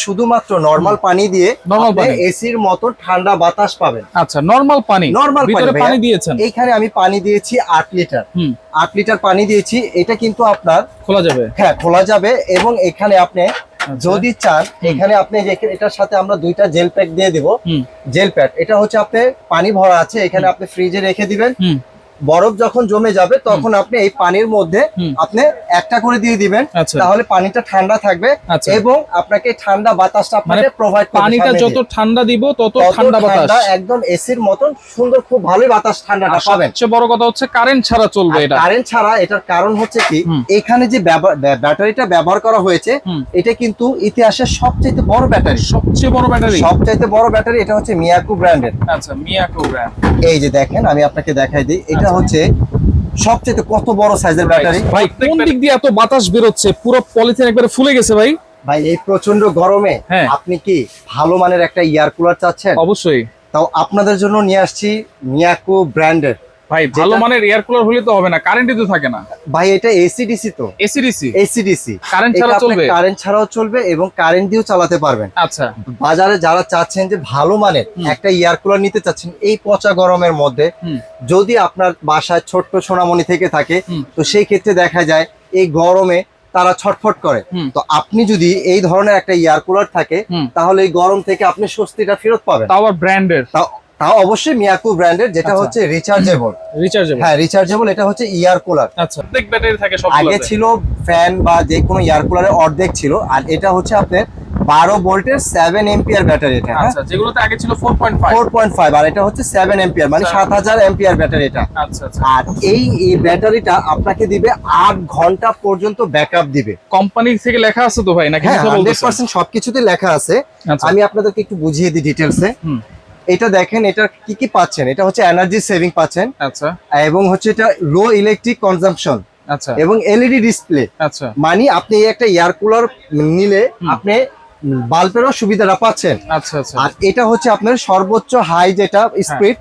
শুধুমাত্র নরমাল পানি দিয়ে এসির মতো ঠান্ডা বাতাস পাবেন। আচ্ছা, নরমাল পানি, নরমাল পানি দিয়েছেন। এইখানে আমি পানি দিয়েছি 8 লিটার। 8 লিটার পানি দিয়েছি। এটা কিন্তু আপনার খোলা যাবে, হ্যাঁ খোলা যাবে। এবং এখানে আপনি যদি চান, এখানে আপনি এটার সাথে আমরা 2টা জেল প্যাক দিয়ে দিব। জেল প্যাক এটা হচ্ছে আপনি পানি ভরা আছে, এখানে আপনি ফ্রিজে রেখে দিবেন। বরফ যখন জমে যাবে তখন আপনি এই পানির মধ্যে আপনি একটা করে দিয়ে দিবেন, তাহলে পানিটা ঠান্ডা থাকবে এবং আপনাকে ঠান্ডা বাতাসটা আপনাকে প্রোভাইড করবে। পানিটা যত ঠান্ডা দিব তত ঠান্ডা বাতাস, একদম এসির মতন সুন্দর, খুব ভালোই বাতাস ঠান্ডাটা পাবেন। সবচেয়ে বড় কথা হচ্ছে কারেন্ট ছাড়া চলবে এটা। কারেন্ট ছাড়া, এটার কারণ হচ্ছে কি, এখানে যে ব্যাটারিটা ব্যবহার করা হয়েছে এটা কিন্তু ইতিহাসের সবচেয়ে বড় ব্যাটারি। সবচেয়ে বড় ব্যাটারি এটা হচ্ছে মিয়াকো ব্র্যান্ডের। আচ্ছা, মিয়াকো ব্র্যান্ড। এই যে দেখেন, আমি আপনাকে দেখাই দিই, এটা হচ্ছে সবচেয়ে কত বড় সাইজের ব্যাটারি। ভাই কোন দিক দিয়ে এত বাতাস বের হচ্ছে? পুরো পলিথিন একবারে ফুলে গেছে ভাই। ভাই এই প্রচন্ড গরমে আপনি কি ভালো মানের একটা এয়ার কুলার চাচ্ছেন? অবশ্যই। তাও আপনাদের জন্য নিয়ে আসছি মিয়াকো ব্র্যান্ডের। ভাই ভালো মানের এয়ার কুলার হলে তো হবে না, কারেন্টই তো থাকে না ভাই। এটা এসিডিসি, তো এসিডিসি কারেন্ট ছাড়া চলবে, কারেন্ট ছাড়াও চলবে এবং কারেন্ট দিয়েও চালাতে পারবেন। আচ্ছা, বাজারে যারা চাচ্ছেন যে ভালো মানের একটা এয়ার কুলার নিতে চাচ্ছেন এই পচা গরমের মধ্যে, যদি আপনার বাসায় ছোট্ট সোনামণি থেকে থাকে, তো সেই ক্ষেত্রে দেখা যায় এই গরমে তারা ছটফট করে। তো আপনি যদি এই ধরনের একটা এয়ার কুলার থাকে, তাহলে এই গরম থেকে আপনি স্বস্তিটা ফেরত পাবেন। তাও ব্র্যান্ডের, তাও অবশ্যই মিয়াকো ব্র্যান্ডের, যেটা হচ্ছে রিচার্জেবল। হ্যাঁ, রিচার্জেবল। এটা হচ্ছে এয়ার কুলার। আচ্ছা, অর্ধেক ব্যাটারি থাকে সবগুলোতে। আগে ছিল ফ্যান বা যে কোনো এয়ার কুলারের অর্ধেক ছিল, আর এটা হচ্ছে আপনার 12 ভোল্টের 7 এম্পিয়ার ব্যাটারি। এটা আচ্ছা, যেগুলোতে আগে ছিল 4.5, আর এটা হচ্ছে 7 এম্পিয়ার, মানে 7000 এম্পিয়ার ব্যাটারি এটা। আচ্ছা আচ্ছা। আর এই ব্যাটারিটা আপনাকে দিবে 8 ঘন্টা পর্যন্ত ব্যাকআপ দিবে। কোম্পানি থেকে লেখা আছে তো ভাই, নাকি? 100% সবকিছুতে লেখা আছে। আমি আপনাদেরকে একটু বুঝিয়ে দিই ডিটেইলসে। এটা দেখেন, এটা কি কি পাচ্ছেন। এটা হচ্ছে এনার্জি সেভিং পাচ্ছেন। আচ্ছা। এবং হচ্ছে এটা লো ইলেকট্রিক কনজাম্পশন। আচ্ছা। এবং এলইডি ডিসপ্লে। আচ্ছা। মানে আপনি একটা এয়ার কুলার নিলে আপনি বাল্বেরও সুবিধাটা পাচ্ছেন। আচ্ছা আচ্ছা। আর এটা হচ্ছে আপনার সর্বোচ্চ হাই যেটা স্পিড,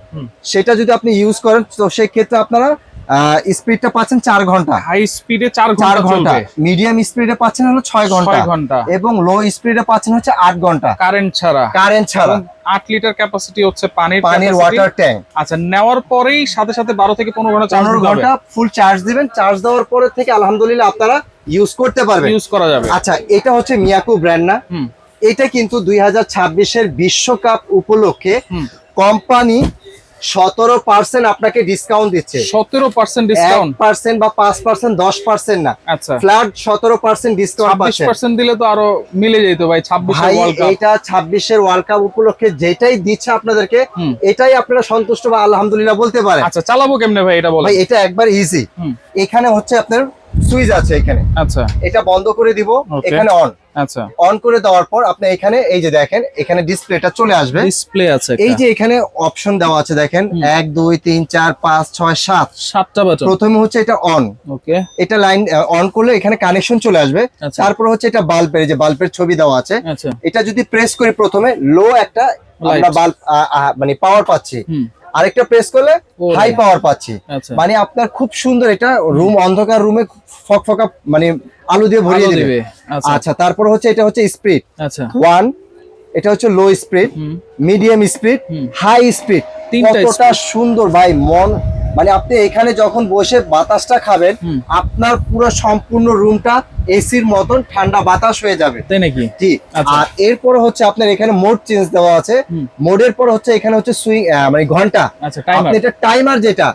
সেটা যদি আপনি ইউজ করেন তো সেই ক্ষেত্রে আপনারা স্পিডটা পাচ্ছেন 4 ঘন্টা। হাই স্পিডে 4 ঘন্টা, মিডিয়াম স্পিডে পাচ্ছেন হলো 6 ঘন্টা, এবং লো স্পিডে পাচ্ছেন হচ্ছে 8 ঘন্টা কারেন্ট ছাড়া। 8 লিটার ক্যাপাসিটি হচ্ছে পানির ওয়াটার ট্যাঙ্ক। আচ্ছা, নেওয়ার পরেই সাথে সাথে 12 থেকে 15 ঘন্টা চার্জ দিতে হবে। ফুল চার্জ দিবেন। চার্জ দেওয়ার পরে থেকে আলহামদুলিল্লাহ আপনারা ইউজ করতে পারবেন, ইউজ করা যাবে। আচ্ছা, এটা হচ্ছে মিয়াকো ব্র্যান্ড না? এটা কিন্তু 2026 বিশ্বকাপ উপলক্ষে কোম্পানি 17% আপনাকে ডিসকাউন্ট দিচ্ছে। 17% ডিসকাউন্ট? 1% বা 5%, 10% না। আচ্ছা, ফ্ল্যাট 17% ডিসকাউন্ট পাচ্ছেন। 26% দিলে তো আরো মিলে যেত ভাই। 26 এর ওয়ার্ল্ড কাপ, এটা 26 এর ওয়ার্ল্ড কাপ উপলক্ষে যেটাই দিচ্ছে আপনাদেরকে, এটাই আপনারা সন্তুষ্ট বা আলহামদুলিল্লাহ বলতে পারেন। আচ্ছা, চালাবো কেমনে ভাই এটা বলেন? ভাই এটা একবার ইজি। এখানে হচ্ছে আপনার সুইচ আছে এখানে। আচ্ছা, এটা বন্ধ করে দিব, এখানে অন। আচ্ছা, অন করে দেওয়ার পর আপনি এখানে এই যে দেখেন, এখানে ডিসপ্লেটা চলে আসবে। ডিসপ্লে আছে, এই যে এখানে অপশন দেওয়া আছে দেখেন, 1 2 3 4 5 6 7টা বাটন। প্রথমে হচ্ছে এটা অন। ওকে, এটা লাইন অন করলে এখানে কানেকশন চলে আসবে। তারপর হচ্ছে এটা বাল্বের, যে বাল্বের ছবি দেওয়া আছে, এটা যদি প্রেস করি প্রথমে লো একটা আমরা বাল্ব মানে পাওয়ার পাচ্ছি, আরেকটা প্রেস করলে হাই পাওয়ার পাচ্ছি। মানে আপনার খুব সুন্দর, এটা রুম অন্ধকার রুমে ফকফকা মানে আলো দিয়ে ভরিয়ে দিবে। আচ্ছা, তারপর হচ্ছে এটা হচ্ছে স্পিড। আচ্ছা, 1, এটা হচ্ছে low speed, medium speed, high speed. কতটা সুন্দর ভাই, মন মানে আপনি এখানে যখন বসে বাতাসটা খাবেন, আপনার পুরো সম্পূর্ণ রুমটা এসির মতন ঠান্ডা বাতাস হয়ে যাবে, তাই নাকি? জি। আর এরপরে হচ্ছে আপনার এখানে মোড চেঞ্জ দেওয়া আছে। মোডের পর হচ্ছে এখানে হচ্ছে সুইং মানে ঘন্টা। আপনি এটা টাইমার, যেটা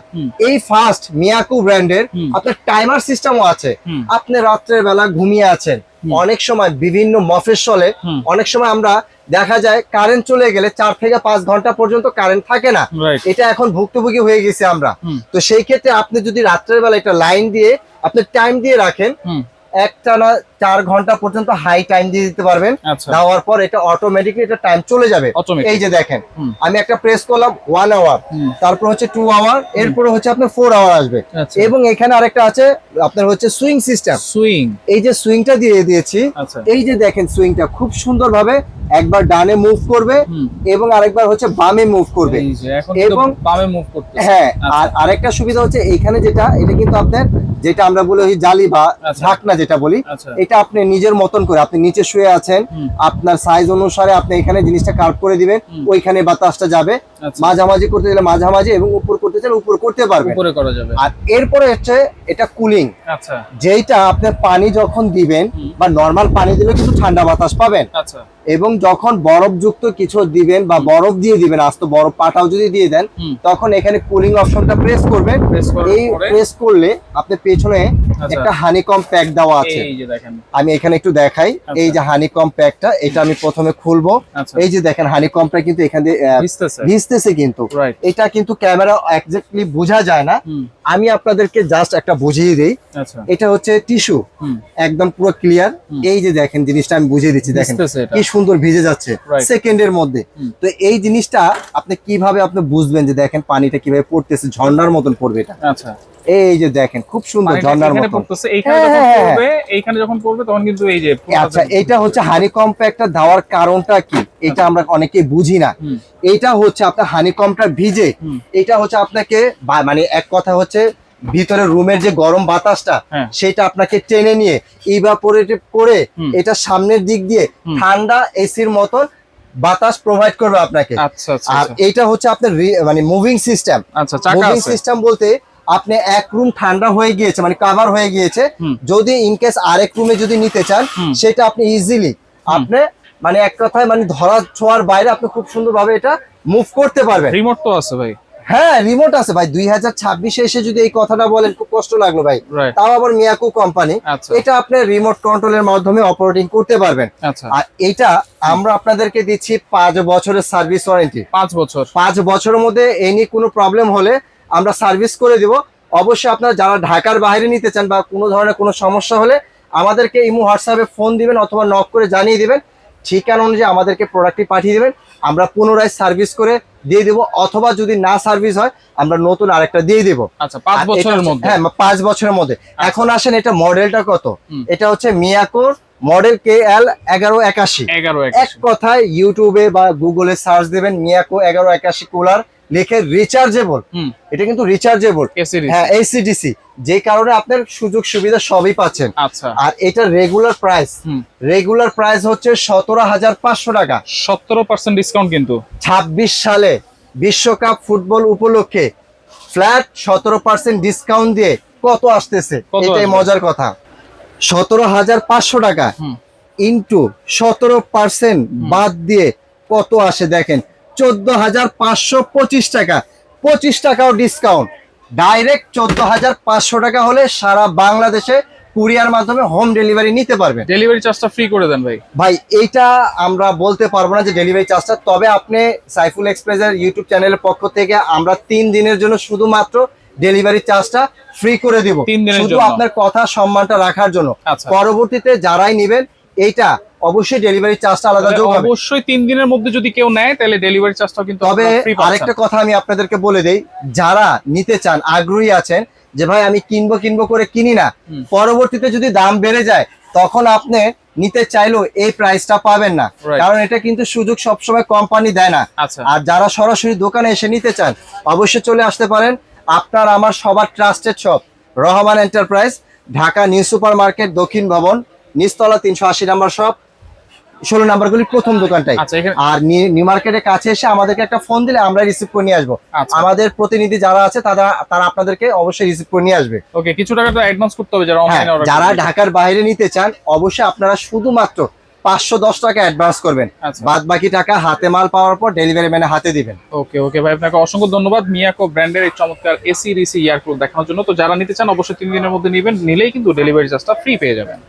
এই ফার্স্ট মিয়াকো ব্র্যান্ডের আপনার টাইমার সিস্টেমও আছে। আপনি রাত্রের বেলা ঘুমিয়ে আছেন, অনেক সময় বিভিন্ন মফস্বলে অনেক সময় আমরা দেখা যায় কারেন্ট চলে গেলে 4 থেকে 5 ঘন্টা পর্যন্ত কারেন্ট থাকে না। এটা এখন ভুক্তভোগী হয়ে গেছে আমরা। তো সেই ক্ষেত্রে আপনি যদি রাত্রের বেলা একটা লাইন দিয়ে আপনি টাইম দিয়ে রাখেন, একটানা 4 ঘন্টা পর্যন্ত হাই টাইম দিয়ে দিতে পারবেন। দেওয়ার পর এটা অটোমেটিকলি এটা টাইম চলে যাবে। এই যে দেখেন, আমি একটা প্রেস করলাম 1 আওয়ার, তারপর হচ্ছে 2 আওয়ার, এরপরে হচ্ছে আপনার 4 আওয়ার আসবে। এবং এখানে আরেকটা আছে আপনার হচ্ছে সুইং সিস্টেম। সুইং, এই যে সুইংটা দিয়ে দিয়েছি, এই যে দেখেন সুইংটা খুব সুন্দর ভাবে একবার ডানে মুভ করবে এবং আরেকবার হচ্ছে বামে মুভ করবে। এবং বামে মুভ করতে, হ্যাঁ। আর আরেকটা সুবিধা হচ্ছে এখানে যেটা, এটা কিন্তু আপনার যেটা আমরা বলি ওই জালি বা ঢাকনা যেটা বলি, এটা আপনি নিজের মতন করে আপনি নিচে শুয়ে আছেন, আপনার সাইজ অনুসারে আপনি এখানে জিনিসটা কার্ভ করে দিবেন, ওইখানে বাতাসটা যাবে। মাঝামাঝি করতে গেলে মাঝামাঝি এবং উপর করতে চাইলে উপর করতে পারবেন, উপরে করা যাবে। আর এরপরে হচ্ছে এটা কুলিং, যেটা আপনি পানি যখন দিবেন বা নরমাল পানি দিলে কিন্তু ঠান্ডা বাতাস পাবেন, এবং যখন বরফযুক্ত কিছু দিবেন বা বরফ দিয়ে দিবেন, আস্ত বরফ পাটাও যদি দিয়ে দেন, তখন এখানে কুলিং অপশনটা প্রেস করবেন। এই প্রেস করলে আপনি পেছনে একটা হানিকম প্যাক দেওয়া আছে, আমি এখানে একটু দেখাই। এই যে হানিকম প্যাকটা, এটা আমি প্রথমে খুলবো। এই যে দেখেন হানিকমটা কিন্তু এখান দিয়ে ভিজতেছে, কিন্তু এটা কিন্তু ক্যামেরা এক্স্যাক্টলি বোঝা যায় না, আমি আপনাদেরকে জাস্ট একটা বুঝিয়ে দিই। এটা হচ্ছে টিস্যু, একদম পুরো ক্লিয়ার। এই যে দেখেন জিনিসটা আমি বুঝিয়ে দিচ্ছি, দেখেন কি সুন্দর ভিজে যাচ্ছে সেকেন্ডের মধ্যে। তো এই জিনিসটা আপনি কিভাবে আপনি বুঝবেন যে দেখেন পানিটা কিভাবে পড়তেছে, ঝর্ণার মতন পড়বে এটা। এই যে দেখেন খুব সুন্দর ঝর্ণার মতন পড়তেছে। এইখানে যখন পড়বে তখন কিন্তু এই যে আচ্ছা, এটা হচ্ছে হানিকম প্যাকটা দেওয়ার কারণটা কি, এটা আমরা অনেকেই বুঝি না। এটা হচ্ছে আপনার হানিকমটা ভিজে, এটা হচ্ছে আপনাকে মানে এক কথা হচ্ছে ভিতরে রুমের যে গরম বাতাসটা সেটা আপনাকে টেনে নিয়ে ইভাপোরেটিভ করে এটা সামনের দিক দিয়ে ঠান্ডা এসির মতন বাতাস প্রোভাইড করবে আপনাকে। আর এটা হচ্ছে আপনার মানে মুভিং সিস্টেম। মুভিং সিস্টেম বলতে আপনি এক রুম ঠান্ডা হয়ে গিয়েছে মানে কভার হয়ে গিয়েছে, যদি ইনকেস আরেক রুমে যদি নিতে চান সেটা আপনি ইজিলি আপনি মানে এক কথায় মানে ধরা ছোঁয়ার বাইরে আপনি খুব সুন্দরভাবে এটা মুভ করতে পারবেন। রিমোট তো আছে ভাই? হ্যাঁ, রিমোট আছে ভাই। 2026-এ এসে যদি এই কথাটা বলেন খুব কষ্ট লাগলো ভাই, তাও আবার মিয়াকো কোম্পানি। এটা আপনি রিমোট কন্ট্রোলের মাধ্যমে অপারেটিং করতে পারবেন। আর এটা আমরা আপনাদেরকে দিচ্ছি 5 বছরের সার্ভিস ওয়ারেন্টি। 5 বছরের মধ্যে এনি কোনো প্রবলেম হলে আমরা সার্ভিস করে দিব। অবশ্যই আপনারা যারা ঢাকার বাইরে নিতে চান বা কোনো ধরনের কোনো সমস্যা হলে আমাদেরকে ইমো হোয়াটসঅ্যাপে ফোন দিবেন অথবা নক করে জানিয়ে দিবেন, ঠিকানা অনুযায়ী আমাদেরকে প্রোডাক্টটি পাঠিয়ে দিবেন, আমরা পুনরায় সার্ভিস করে দিয়ে দেবো, অথবা যদি না সার্ভিস হয় আমরা নতুন আরেকটা দিয়ে দেবো। 5 বছরের মধ্যে? হ্যাঁ, 5 বছরের মধ্যে। এখন আসেন এটা মডেলটা কত, এটা হচ্ছে মিয়াকোর মডেল KL 1181। এক কথায় ইউটিউবে বা গুগলে সার্চ দেবেন মিয়াকো 1181 কুলার, লিখে রিচার্জেবল। এটা কিন্তু রিচার্জেবল, হ্যাঁ AC/DC, যে কারণে আপনার সুযোগ সুবিধা সবই পাচ্ছেন। আর এটা রেগুলার প্রাইস হচ্ছে 17,500 টাকা। 17% ডিসকাউন্ট কিন্তু 26 সালে বিশ্বকাপ ফুটবল উপলক্ষে ফ্ল্যাট 17% ডিসকাউন্ট দিয়ে কত আসতেছে, এটাই মজার কথা। 17,500 টাকা ইন্টু 17% বাদ দিয়ে কত আসে দেখেন, 14,525 টাকা। 25 টাকাও ডিসকাউন্ট, ডাইরেক্ট 14,500 টাকা হলে সারা বাংলাদেশে কুরিয়ার মাধ্যমে হোম ডেলিভারি নিতে পারবেন। ডেলিভারি চার্জটা ফ্রি করে দেন ভাই? ভাই এইটা আমরা বলতে পারবো না যে ডেলিভারি চার্জটা, তবে আপনি সাইফুল এক্সপ্রেসের ইউটিউব চ্যানেলের পক্ষ থেকে আমরা 3 দিনের জন্য শুধুমাত্র ডেলিভারি চার্জটা ফ্রি করে দিব, শুধু আপনার কথা সম্মানটা রাখার জন্য। পরবর্তীতে যারাই নেবেন এইটা অবশ্যই ডেলিভারি চার্জটা আলাদা যোগ হবে। অবশ্যই 3 দিনের মধ্যে যদি কেউ নেয় তাহলে ডেলিভারি চার্জটাও কিন্তু তবে আরেকটা কথা আমি আপনাদেরকে বলে দেই, যারা নিতে চান আগ্রহী আছেন যে ভাই আমি কিনবো করে কিনি না, পরবর্তীতে যদি দাম বেড়ে যায় তখন আপনি নিতে চাইলেও এই প্রাইসটা পাবেন না, কারণ এটা কিন্তু সুযোগ সবসময় কোম্পানি দেয় না। আর যারা সরাসরি দোকানে এসে নিতে চান অবশ্যই চলে আসতে পারেন আপনার আমার সবার trusted shop Rahman enterprise, Dhaka new super market দক্ষিণ ভবন, নিচতলা 380 নাম্বার শপ, 16 নাম্বারগুলি প্রথম দোকানটাই। আর নিউ মার্কেটের কাছে এসে আমাদেরকে একটা ফোন দিলে আমরা রিসিভ করে নিয়ে আসবো। আমাদের প্রতিনিধি যারা আছে তারা আপনাদেরকে অবশ্যই রিসিভ করে নিয়ে আসবে। ওকে, কিছু টাকা তো অ্যাডভান্স করতে হবে যারা অনলাইনে অর্ডার। যারা ঢাকার বাইরে নিতে চান অবশ্যই আপনারা শুধুমাত্র 510 টাকা অ্যাডভান্স করবেন, বাদ বাকি টাকা হাতে মাল পাওয়ার পর ডেলিভারি ম্যানে হাতে দিবেন। ওকে ভাই, আপনাকে অসংখ্য ধন্যবাদ মিয়াকো ব্র্যান্ডের এই চমৎকার AC/DC এয়ার কুলার দেখানোর জন্য। তো যারা নিতে চান অবশ্যই 3 দিনের মধ্যে নেবেন, নিলেই কিন্তু ডেলিভারি চার্জটা ফ্রি পেয়ে যাবেন।